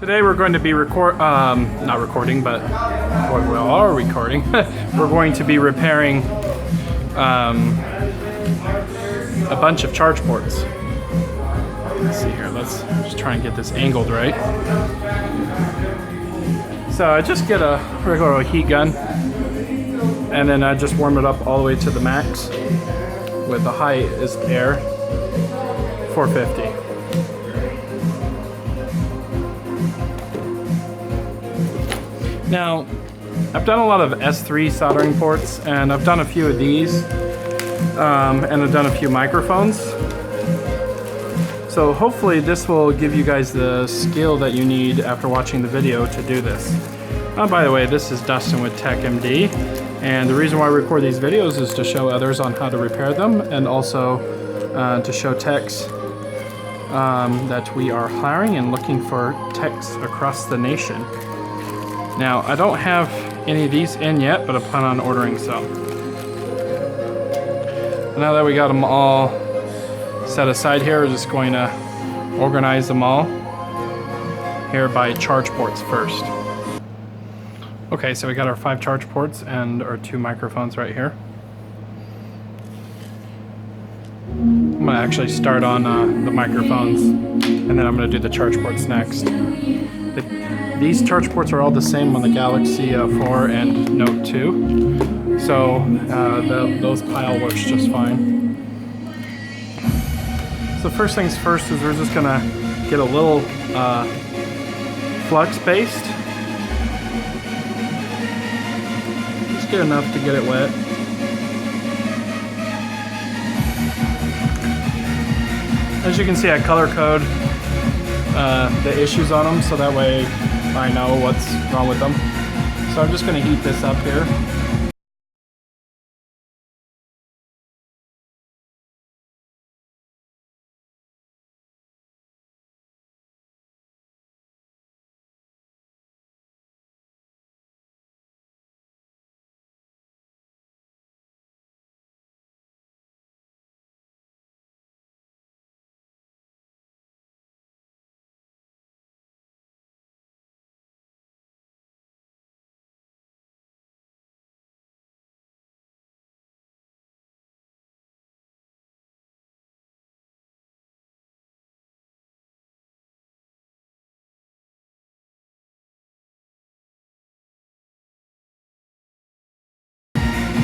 Today we're going to be not recording, but we are recording. We're going to be repairing a bunch of charge ports. Let's see here, let's just try and get this angled right. So I just get a regular heat gun and then I just warm it up all the way to the max with the highest air, 450. Now, I've done a lot of S3 soldering ports, and I've done a few of these, and I've done a few microphones. So hopefully this will give you guys the skill that you need after watching the video to do this. By the way, this is Dustin with TWPD, and the reason why I record these videos is to show others on how to repair them, and also to show techs that we are hiring and looking for techs across the nation. Now, I don't have any of these in yet, but I plan on ordering some. Now that we got them all set aside here, we're just going to organize them all here by charge ports first. Okay, so we got our 5 charge ports and our 2 microphones right here. I'm going to actually start on the microphones, and then I'm going to do the charge ports next. These charge ports are all the same on the Galaxy 4 and Note 2, so those pile works just fine. So first things first is we're just gonna get a little flux paste. Just get enough to get it wet. As you can see, I color code the issues on them, so that way I know what's wrong with them. So I'm just going to heat this up here.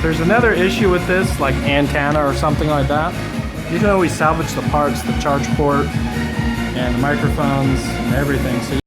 There's another issue with this, like antenna or something like that. You can always salvage the parts, the charge port, and the microphones, and everything. So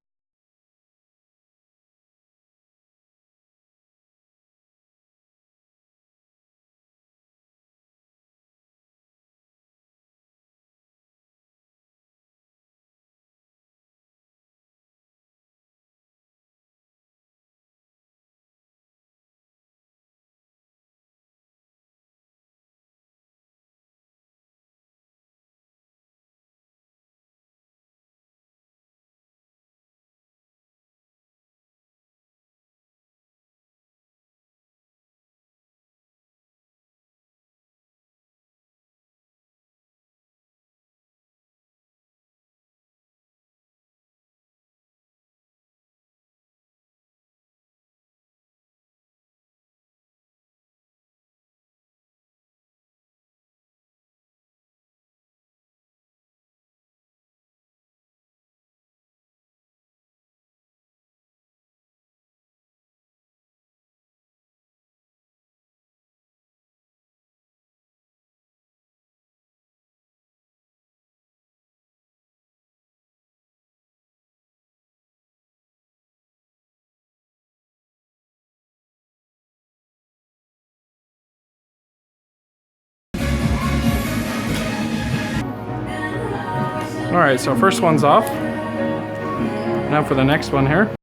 alright, so first one's off. Now for the next one here.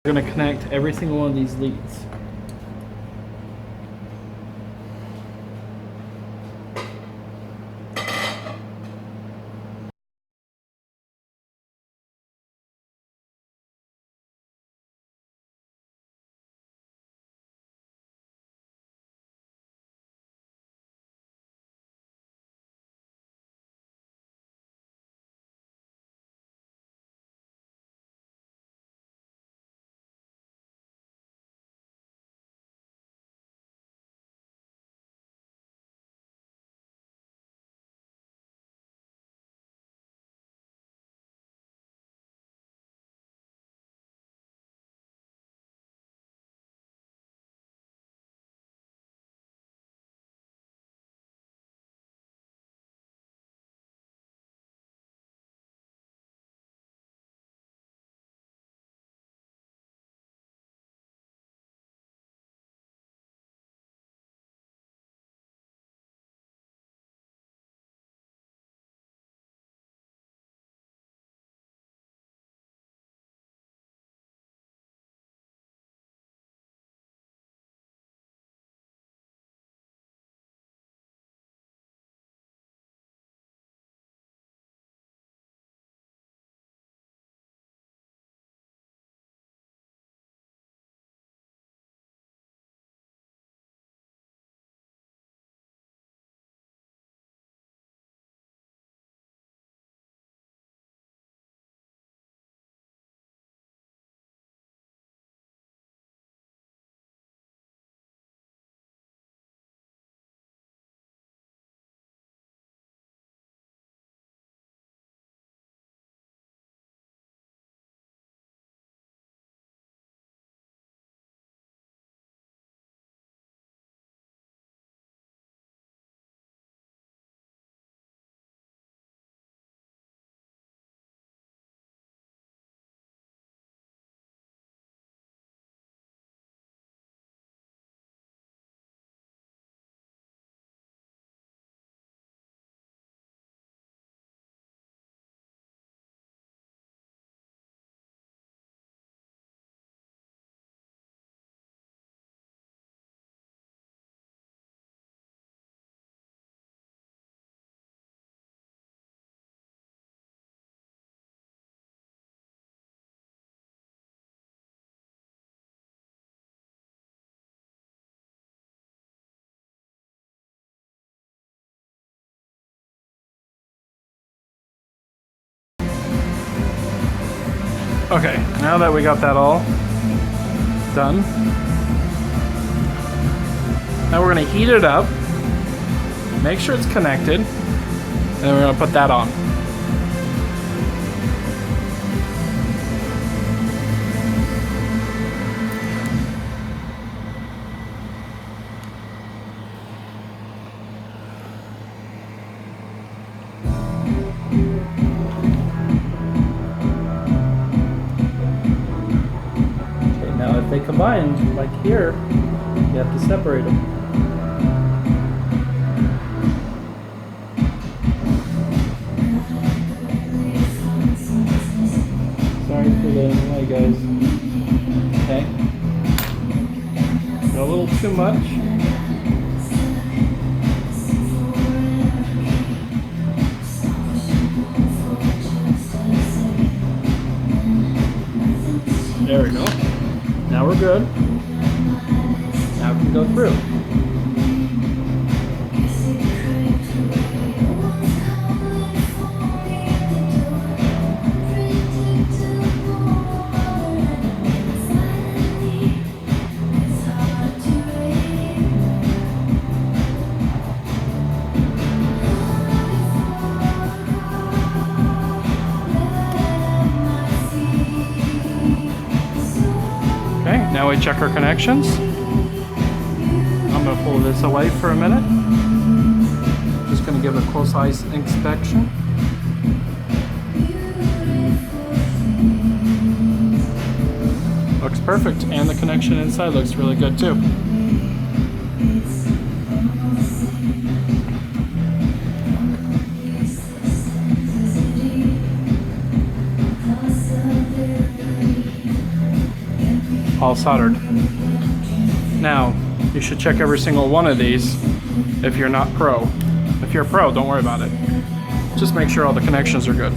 We're going to connect every single one of these leads. Okay, now that we got that all done, now we're going to heat it up, make sure it's connected, and then we're going to put that on. If they combine, like here, you have to separate them. Sorry for the delay, guys. Okay. Got a little too much. There we go. Now we're good. Now we can go through. Okay, now we check our connections. I'm going to pull this away for a minute. Just going to give a close eye inspection. Looks perfect, and the connection inside looks really good too. all soldered. Now, you should check every single one of these if you're not pro. If you're a pro, don't worry about it. Just make sure all the connections are good.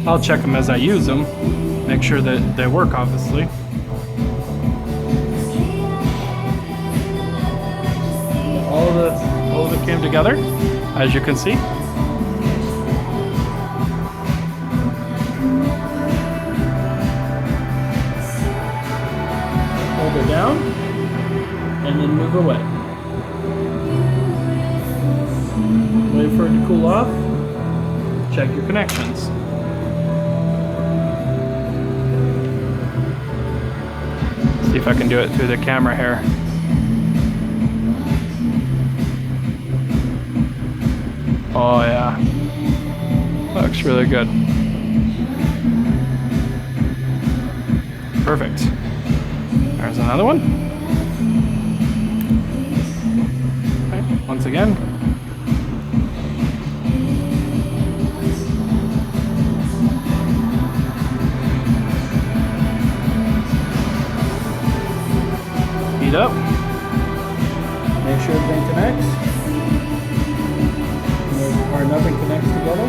I'll check them as I use them, make sure that they work, obviously. All of it came together, as you can see. Hold it down, and then move away. Wait for it to cool off. Check your connections. See if I can do it through the camera here. Oh yeah, looks really good. Perfect. There's another one. Okay, once again. Heat up. Make sure everything connects. Or nothing connects together.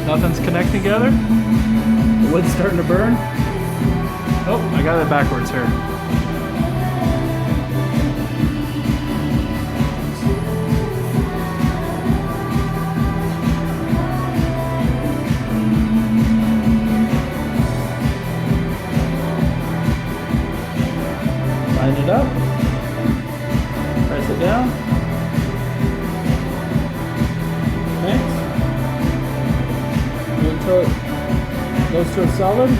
Nothing's connecting together. The wood's starting to burn. Oh, I got it backwards here. Line it up. Press it down. Until it goes to a solid.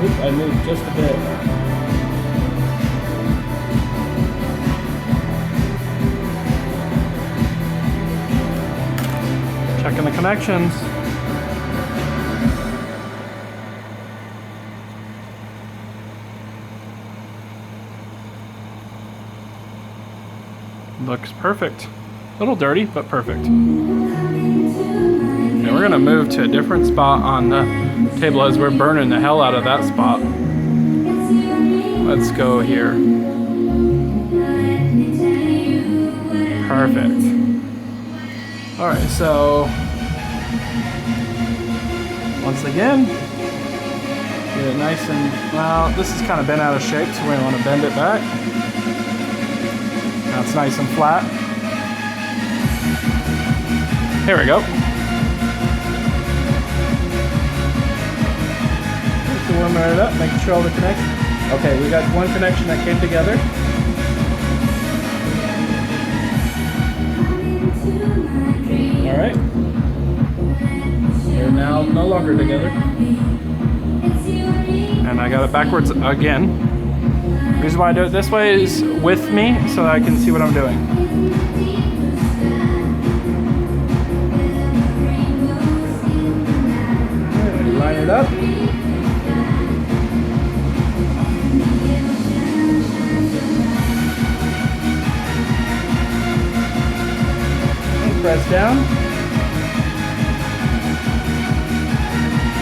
Oop, I moved just a bit. Checking the connections. Looks perfect. A little dirty, but perfect. And we're gonna move to a different spot on the table as we're burning the hell out of that spot. Let's go here. Perfect. All right, so once again, get it nice and, well, this is kind of bent out of shape, so we want to bend it back. Now it's nice and flat. Here we go. Warm it up, making sure all the connections. Okay, we got one connection that came together. All right. They're now no longer together. And I got it backwards again. The reason why I do it this way is with me so that I can see what I'm doing. Right, line it up. Press down.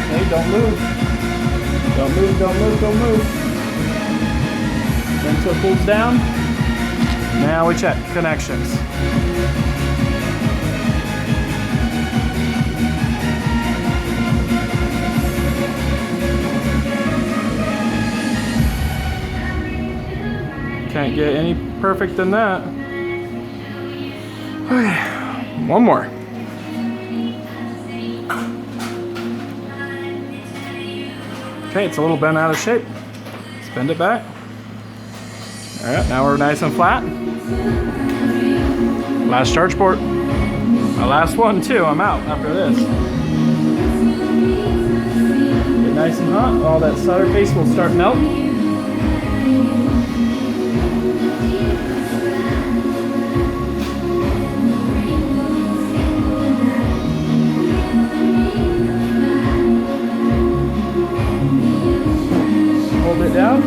Okay, don't move. Don't move, don't move, don't move. Then until it pulls down. Now we check connections. Can't get any perfect than that. Okay. One more. Okay, it's a little bent out of shape. Let's bend it back. All right, now we're nice and flat. Last charge port. My last one too, I'm out after this. Get nice and hot, all that solder paste will start melting. Hold it down.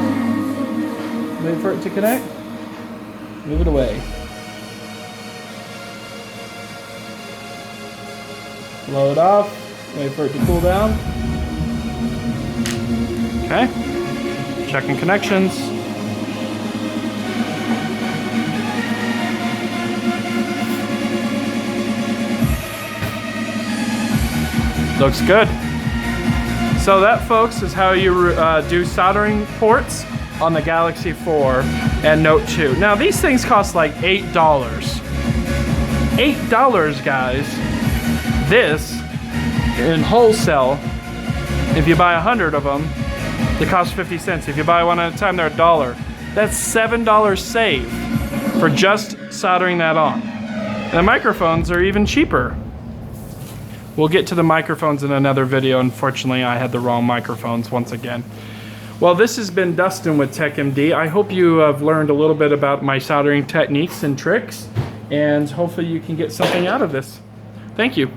connect. Move it away. Blow it off. Wait for it to cool down. Okay. Checking connections. Looks good. So that, folks, is how you do soldering ports on the Galaxy 4 and Note 2. Now, these things cost like $8. $8, guys. This, in wholesale, if you buy 100 of them, they cost 50 cents. If you buy one at a time, they're $1. That's $7 save for just soldering that on. And the microphones are even cheaper. We'll get to the microphones in another video. Unfortunately, I had the wrong microphones once again. Well, this has been Dustin with TechMD. I hope you have learned a little bit about my soldering techniques and tricks, and hopefully you can get something out of this. Thank you.